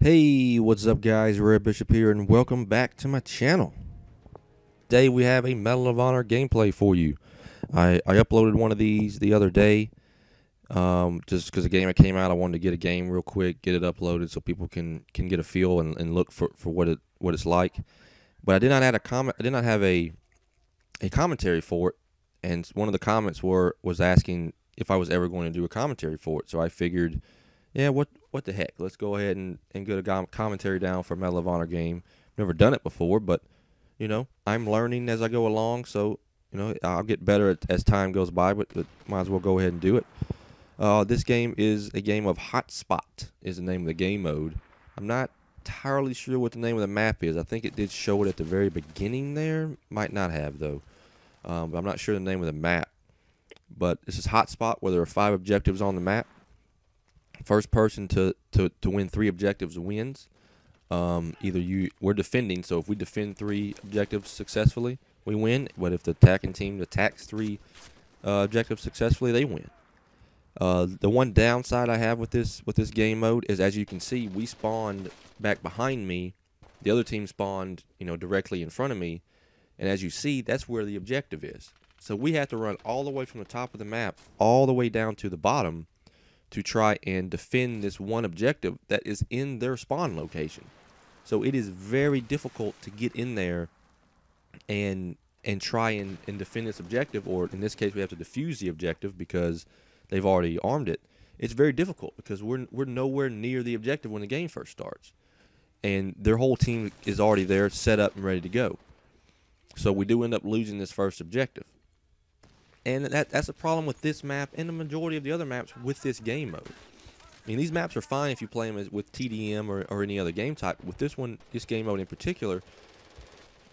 Hey, what's up guys? Red Bishop here and welcome back to my channel. Today we have a Medal of Honor gameplay for you. I uploaded one of these the other day. Just because the game came out, I wanted to get a game real quick, get it uploaded so people can get a feel and look for what it's like. But I did not have a commentary for it, and one of the comments was asking if I was ever going to do a commentary for it. So I figured, yeah, what the heck? Let's go ahead and get a commentary down for a Medal of Honor game. Never done it before, but I'm learning as I go along, so I'll get better as time goes by. But might as well go ahead and do it. This game is a game of Hotspot, is the name of the game mode. I'm not entirely sure what the name of the map is. I think it did show it at the very beginning there. Might not have though. But I'm not sure the name of the map. But this is Hotspot, where there are 5 objectives on the map. First person to win 3 objectives wins. We're defending, so if we defend 3 objectives successfully, we win. But if the attacking team attacks 3 objectives successfully, they win. The one downside I have with this game mode is, as you can see, we spawned back behind me. The other team spawned, directly in front of me, and as you see, that's where the objective is. So we have to run all the way from the top of the map all the way down to the bottom to try and defend this one objective that is in their spawn location. So it is very difficult to get in there and try and defend this objective, or in this case we have to defuse the objective because they've already armed it. It's very difficult because we're nowhere near the objective when the game first starts, and their whole team is already there, set up and ready to go. So we do end up losing this first objective. And that's a problem with this map and the majority of the other maps with this game mode. I mean, these maps are fine if you play them with TDM or any other game type. With this game mode in particular,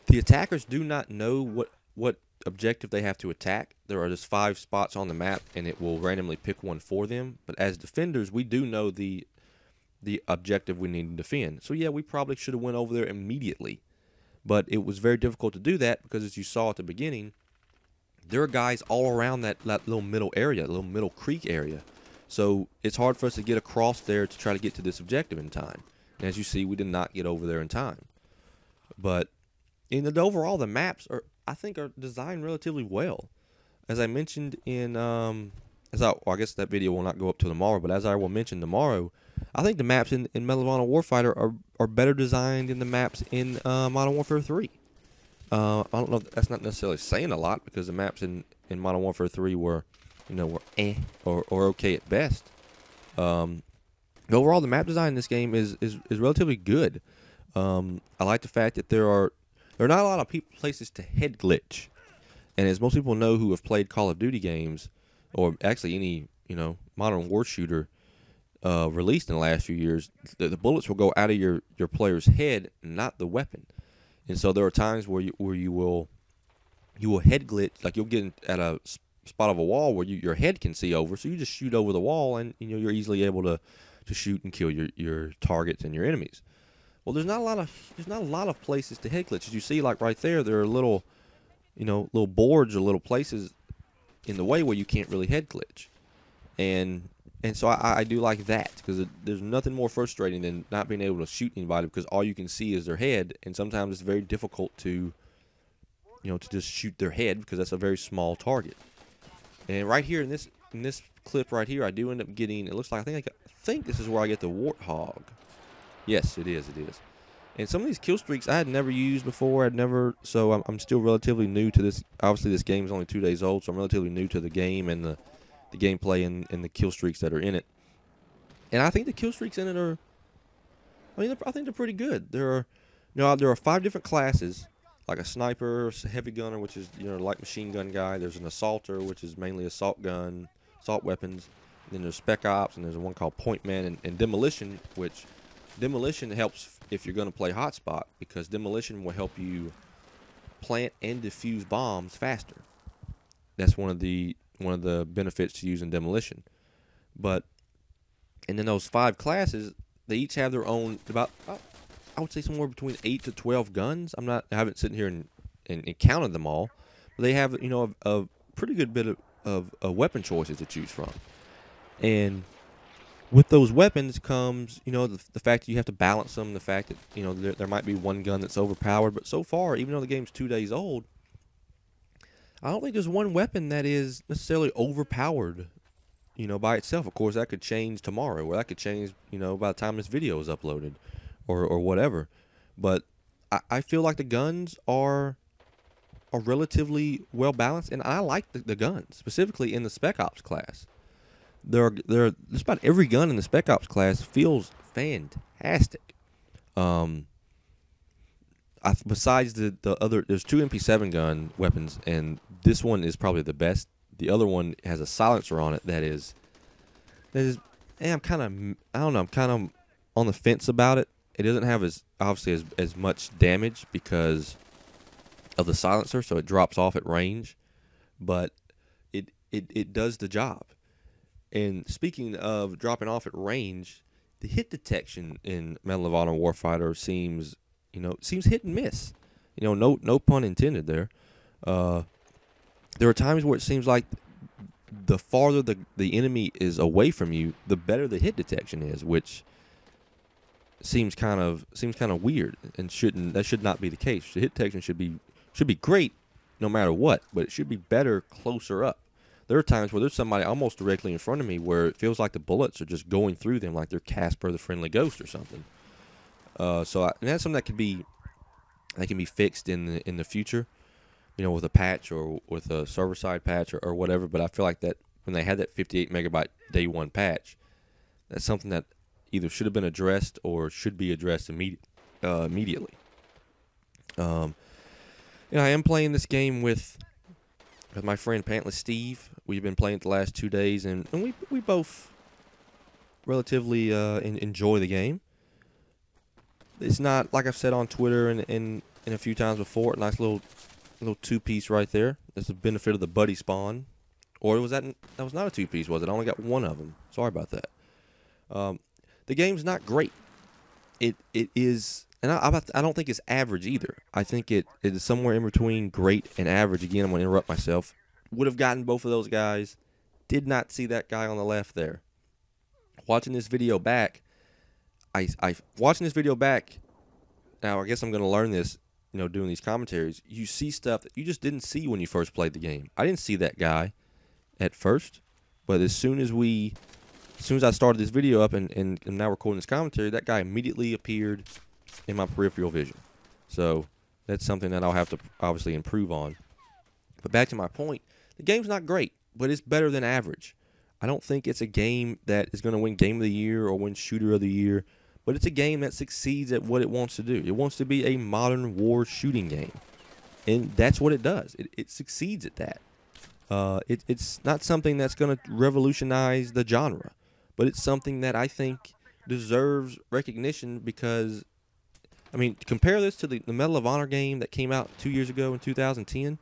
the attackers do not know what objective they have to attack. There are just 5 spots on the map, and it will randomly pick one for them. But as defenders, we do know the objective we need to defend. So yeah, we probably should have went over there immediately. But it was very difficult to do that because, as you saw at the beginning, there are guys all around that little middle area, little middle creek area. So it's hard for us to get across there to try to get to this objective in time. And as you see, we did not get over there in time. But overall, the maps I think are designed relatively well. As I mentioned in I guess that video will not go up till tomorrow, but as I will mention tomorrow, I think the maps in Medal of Honor Warfighter are better designed than the maps in Modern Warfare 3. I don't know if that's not necessarily saying a lot, because the maps in Modern Warfare 3 were or okay at best. Overall, the map design in this game is relatively good. I like the fact that there are not a lot of places to head glitch, and as most people know who have played Call of Duty games, or actually any modern war shooter released in the last few years, the bullets will go out of your player's head, not the weapon. And so there are times where you will head glitch, like you'll get at a spot of a wall where your head can see over, so you just shoot over the wall, and you're easily able to shoot and kill your targets and your enemies. Well, there's not a lot of places to head glitch. As you see, like right there are little boards or little places in the way where you can't really head glitch, and so I do like that, because there's nothing more frustrating than not being able to shoot anybody because all you can see is their head, and sometimes it's very difficult to just shoot their head because that's a very small target. And right here in this clip right here, I do end up getting, it looks like, I think this is where I get the Warthog. Yes, it is. And some of these kill streaks I had never used before. So I'm still relatively new to this. Obviously, this game is only 2 days old, so I'm relatively new to the game and the gameplay and the kill streaks that are in it. And I think the kill streaks in it I think they're pretty good. There are 5 different classes, like a sniper, a heavy gunner, which is light machine gun guy. There's an assaulter, which is mainly assault weapons. And then there's spec ops, and there's one called point man, and demolition, which demolition helps if you're going to play hotspot, because demolition will help you plant and defuse bombs faster. That's one of the benefits to using demolition. And then those 5 classes, they each have their own, I would say somewhere between 8 to 12 guns. I haven't sitting here and counted them all, but they have a pretty good bit of weapon choices to choose from. And with those weapons comes, the fact that you have to balance them, the fact that, there might be one gun that's overpowered. But so far, even though the game's 2 days old, I don't think there's one weapon that is necessarily overpowered, by itself. Of course, that could change tomorrow, or that could change, by the time this video is uploaded, or whatever. But I feel like the guns are relatively well balanced, and I like the guns, specifically in the Spec Ops class. Just about every gun in the Spec Ops class feels fantastic. Besides the other, there's 2 MP7 gun weapons, and this one is probably the best. The other one has a silencer on it that is. I'm kind of, I don't know, I'm kind of on the fence about it. It doesn't have as much damage because of the silencer, so it drops off at range, but it does the job. And speaking of dropping off at range, the hit detection in Medal of Honor Warfighter seems hit and miss. No pun intended there. There are times where it seems like the farther the enemy is away from you, the better the hit detection is, which seems kind of weird, and that should not be the case. The hit detection should be great no matter what, but it should be better closer up. There are times where there's somebody almost directly in front of me where it feels like the bullets are just going through them, like they're Casper the Friendly Ghost or something. And that's something that can be fixed in the future, with a patch or with a server side patch or whatever. But I feel like that when they had that 58 megabyte day one patch, that's something that either should have been addressed or should be addressed immediately. I am playing this game with my friend Pantless Steve. We've been playing it the last 2 days, and we both relatively enjoy the game. It's not, like I've said on Twitter and a few times before, a nice little 2-piece right there. That's the benefit of the buddy spawn. Or was that was not a 2-piece, was it? I only got one of them. Sorry about that. The game's not great. It is, and I don't think it's average either. I think it is somewhere in between great and average. Again, I'm going to interrupt myself. Would have gotten both of those guys. Did not see that guy on the left there. Watching this video back, watching this video back. Now I guess I'm going to learn this, doing these commentaries. You see stuff that you just didn't see when you first played the game. I didn't see that guy at first, but as soon as I started this video up and now recording this commentary, that guy immediately appeared in my peripheral vision. So that's something that I'll have to obviously improve on. But back to my point, the game's not great, but it's better than average. I don't think it's a game that is going to win Game of the Year or win Shooter of the Year, but it's a game that succeeds at what it wants to do. It wants to be a modern war shooting game, and that's what it does. It succeeds at that. It's not something that's going to revolutionize the genre, but it's something that I think deserves recognition because, compare this to the Medal of Honor game that came out 2 years ago in 2010,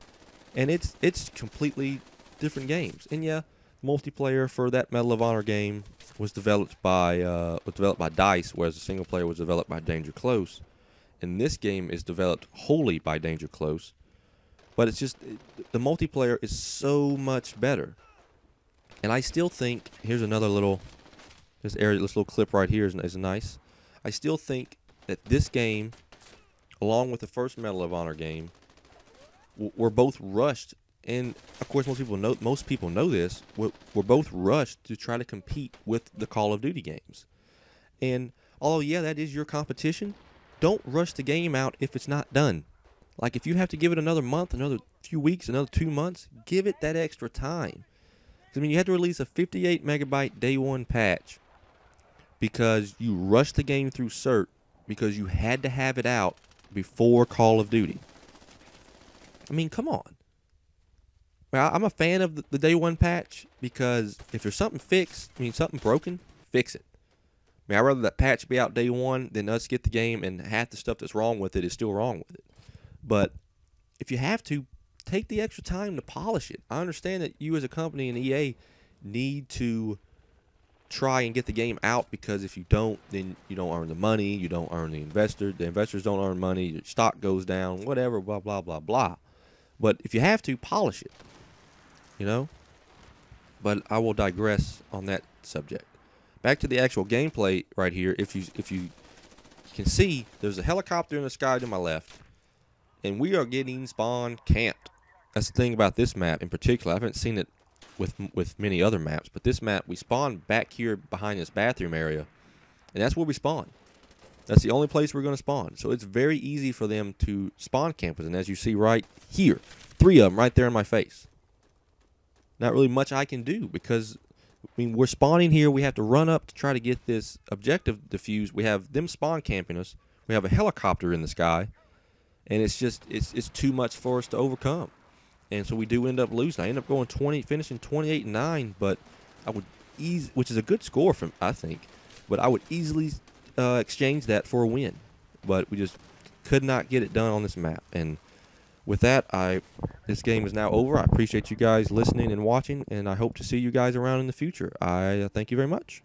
and it's completely different games. And yeah, multiplayer for that Medal of Honor game was developed by DICE, whereas the single player was developed by Danger Close. And this game is developed wholly by Danger Close, but it's just the multiplayer is so much better. And I still think here's another this little clip right here is nice. I still think that this game, along with the first Medal of Honor game, were both rushed. And of course, most people know this. We're both rushed to try to compete with the Call of Duty games. And although yeah, that is your competition, don't rush the game out if it's not done. Like if you have to give it another month, another few weeks, another 2 months, give it that extra time. You had to release a 58 megabyte day one patch because you rushed the game through cert because you had to have it out before Call of Duty. Come on. I'm a fan of the day one patch because if there's something something broken, fix it. I'd rather that patch be out day one than us get the game and half the stuff that's wrong with it is still wrong with it. But if you have to, take the extra time to polish it. I understand that you as a company and EA need to try and get the game out because if you don't, then you don't earn the money, you don't earn the investor, the investors don't earn money, your stock goes down, whatever, blah, blah, blah, blah. But if you have to, polish it, But I will digress on that subject. back to the actual gameplay right here. If you can see, there's a helicopter in the sky to my left, and we are getting spawn camped. That's the thing about this map in particular. I haven't seen it with many other maps, but this map, we spawn back here behind this bathroom area, and that's where we spawn. That's the only place we're going to spawn. So it's very easy for them to spawn camp us, and as you see right here, 3 of them right there in my face. Not really much I can do because, I mean, we're spawning here. We have to run up to try to get this objective defused. We have them spawn camping us. We have a helicopter in the sky, and it's just it's too much for us to overcome. And so we do end up losing. I end up going finishing 28-9, but I would which is a good score from I think, but I would easily exchange that for a win. But we just could not get it done on this map. And with that, this game is now over. I appreciate you guys listening and watching, and I hope to see you guys around in the future. I thank you very much.